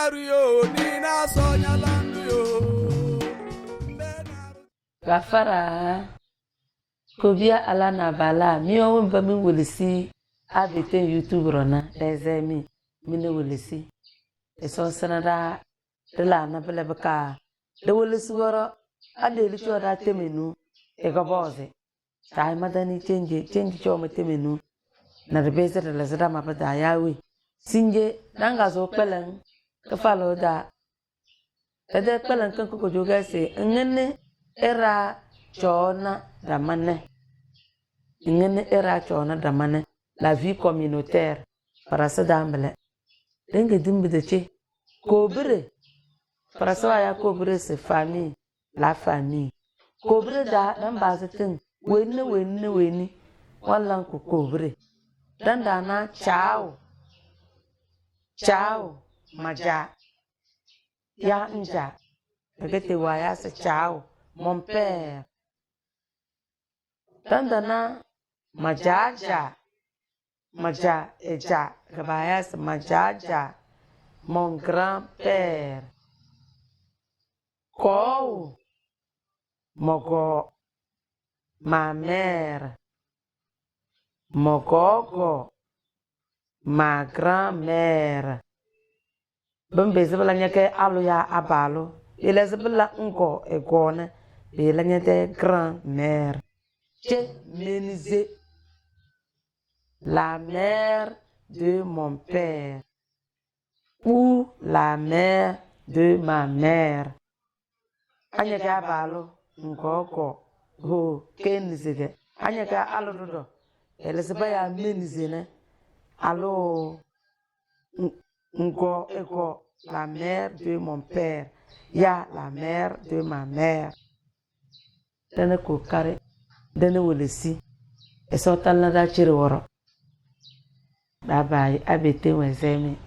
Nario, Nina Sonia Landio. Gafara Kobia Alana Bala, me own Bamin will see Abite YouTube runner, there's a me, Mina will see. It's all Senada, the Lana Belebaka, the Willis Wara, a daily show that Temenu, a gaboze. Time madani change your Temenu, na the base of the Lazadama Padayawi. Singe, Nangazo Pelan, the follow that. Ede Pelan Kanko Joga say, and era chona damane. Ingene era chona damane. La vie communautaire. Parasa dambele. Denge dimbi de che. Kobre. Parasa ya kobre se famille. La famille. Kobre da dambaze ting. Weni. Wallan ko kobre. Dandana ciao. Ciao. Maja. Ya nja. Pegete waya se ciao. Mon père. Dandana majaja. Maja eja. Gabayas majaja. Mon grand-père. Kou. Mogo. Ma mère. Mogogo. Ma grand-mère. Bembezebla nyake alu ya abalo. Elezebla unko egone. Belanya de grand-mère. Che menise. La mère de mon père. Ou la mère de ma mère. Anyaka abalo. Nkoko. Ho kenizege. Anyaka aludodo. Elezebla ya menise ne. Alo. Ngo ego. La mère de mon père. Ya la mère de ma mère. Dana ko kare. Dana wolesi. Eso talna da chiri woro. Bye bye. Abete wezemi.